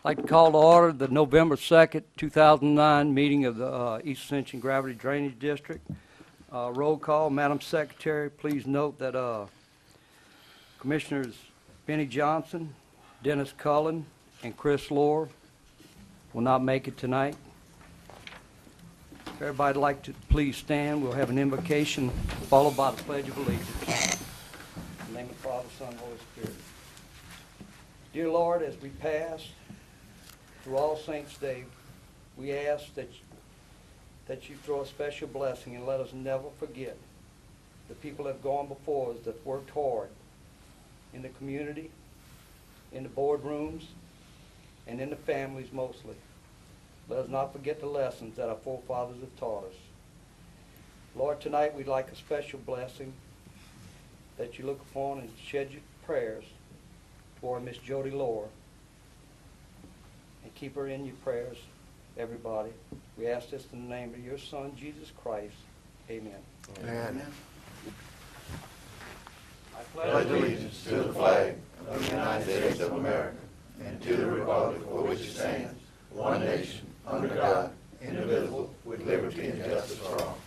I'd like to call to order the November 2nd, 2009 meeting of the East Ascension Gravity Drainage District. Roll call. Madam Secretary, please note that Commissioners Benny Johnson, Dennis Cullen, and Chris Lohr will not make it tonight. If everybody'd like to please stand, we'll have an invocation followed by the Pledge of Allegiance. In the name of the Father, Son, and Holy Spirit. Dear Lord, as we pass through All Saints' Day, we ask that you throw a special blessing and let us never forget the people that have gone before us that worked hard in the community, in the boardrooms, and in the families mostly. Let us not forget the lessons that our forefathers have taught us. Lord, tonight we'd like a special blessing that you look upon and shed your prayers for Miss Jody Lohr. And keep her in your prayers, everybody. We ask this in the name of your Son, Jesus Christ. Amen. Amen. I Pledge allegiance to the flag of the United States of America and to the republic for which it stands, one nation, under God, indivisible, with liberty and justice for all.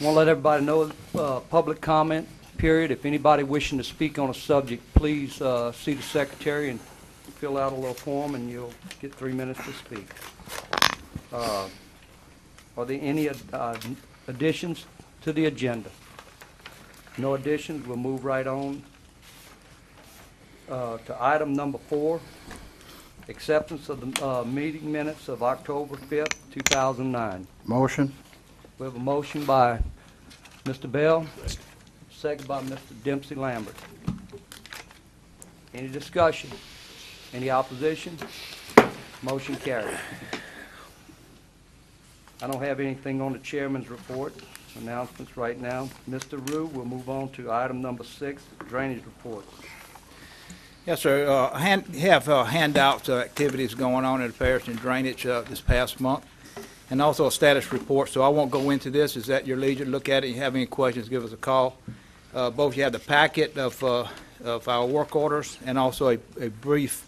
I want to let everybody know public comment period. If anybody wishing to speak on a subject, please see the secretary and fill out a little form and you'll get 3 minutes to speak. Are there any additions to the agenda? No additions. We'll move right on to item number 4, acceptance of the meeting minutes of October 5th, 2009. Motion. We have a motion by Mr. Bell, second by Mr. Dempsey Lambert. Any discussion? Any opposition? Motion carried. I don't have anything on the chairman's report. Announcements right now. Mr. Rue, we'll move on to item number 6, drainage report. Yes, sir. Have handouts, activities going on in the parish and drainage this past month, and also a status report. So I won't go into this. It's at your leisure. Look at it. If you have any questions, give us a call. Both you have the packet of our work orders and also a brief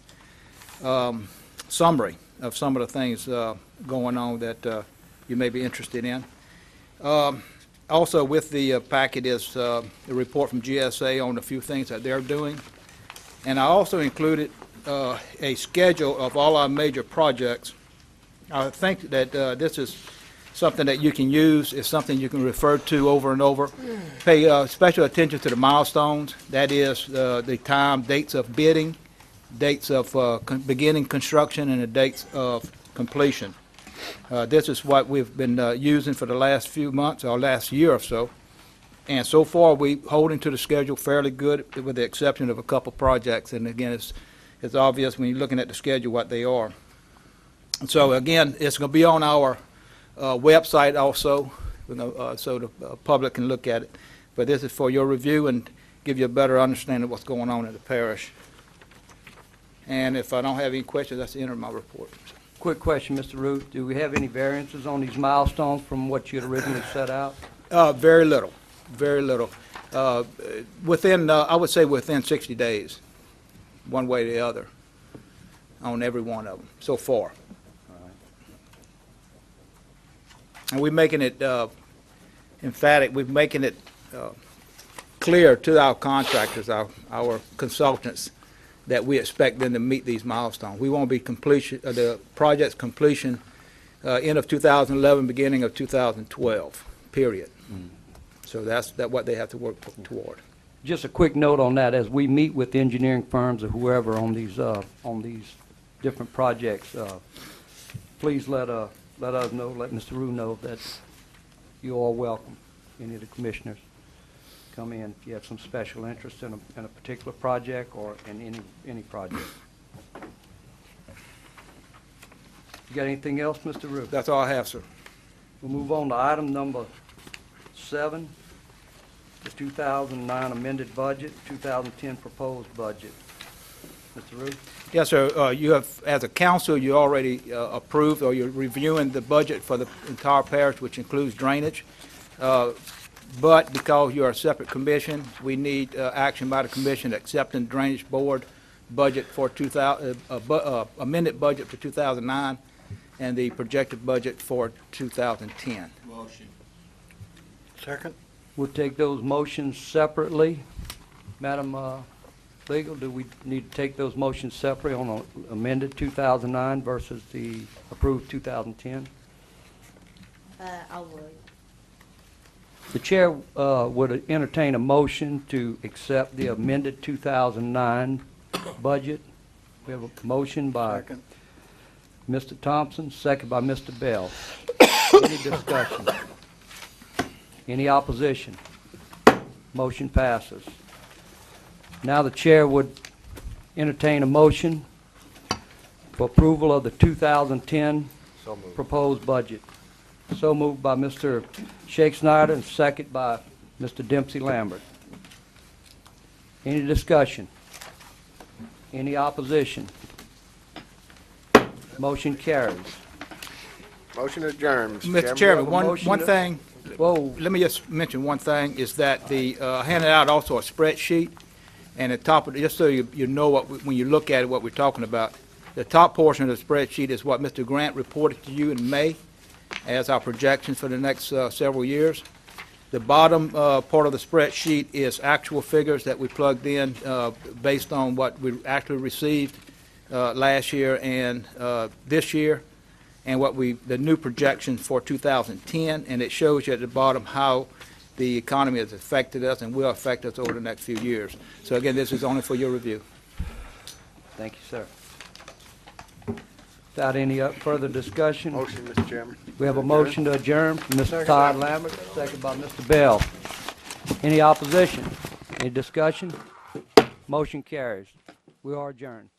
summary of some of the things going on that you may be interested in. Also with the packet is a report from GSA on a few things that they're doing. And I also included a schedule of all our major projects. I think that this is something that you can use. It's something you can refer to over and over. Pay special attention to the milestones. That is the time, dates of bidding, dates of beginning construction, and the dates of completion. This is what we've been using for the last few months, or last year or so. And so far, we're holding to the schedule fairly good, with the exception of a couple projects. And again, it's obvious when you're looking at the schedule what they are. And so again, it's going to be on our website also, so the public can look at it. But this is for your review and give you a better understanding of what's going on in the parish. And if I don't have any questions, that's the end of my report. Quick question, Mr. Rue. Do we have any variances on these milestones from what you had originally set out? Very little. Very little. Within, I would say within 60 days, one way or the other, on every one of them, so far. And we're making it emphatic, we're making it clear to our contractors, our consultants, that we expect them to meet these milestones. We want to be completion, the project's completion end of 2011, beginning of 2012, period. So that's what they have to work toward. Just a quick note on that: as we meet with engineering firms or whoever on these different projects, please let us know, let Mr. Rue know that you are welcome. Any of the commissioners come in if you have some special interest in a particular project or in any project. You got anything else, Mr. Rue? That's all I have, sir. We'll move on to item number 7. The 2009 amended budget, 2010 proposed budget. Mr. Rue? Yes, sir. You have, as a council, you already approved, or you're reviewing the budget for the entire parish, which includes drainage. but because you're a separate commission, we need action by the commission accepting Drainage Board budget for amended budget for 2009 and the projected budget for 2010. Motion. Second? We'll take those motions separately. Madam Legal, do we need to take those motions separately on a amended 2009 versus the approved 2010? I would. The chair would entertain a motion to accept the amended 2009 budget. We have a motion by Second. Mr. Thompson, second by Mr. Bell. Any discussion? Any opposition? Motion passes. Now the chair would entertain a motion for approval of the 2010 proposed budget. So moved by Mr. Shake Snyder and second by Mr. Dempsey Lambert. Any discussion? Any opposition? Motion carries. Motion adjourned, Mr. Chairman, one motion to- thing, Whoa, let me just mention one thing, is that the, handed out also a spreadsheet, and at top of it, just so you know when you look at it, what we're talking about, the top portion of the spreadsheet is what Mr. Grant reported to you in May as our projections for the next several years. The bottom part of the spreadsheet is actual figures that we plugged in based on what we actually received last year and this year, and the new projections for 2010, and it shows you at the bottom how the economy has affected us and will affect us over the next few years. So again, this is only for your review. thank you, sir. Without any further discussion, Motion, Mr. Chairman. we have a motion to adjourn from Mr. Todd Lambert, second by Mr. Bell. Any opposition? Any discussion? Motion carries. We are adjourned.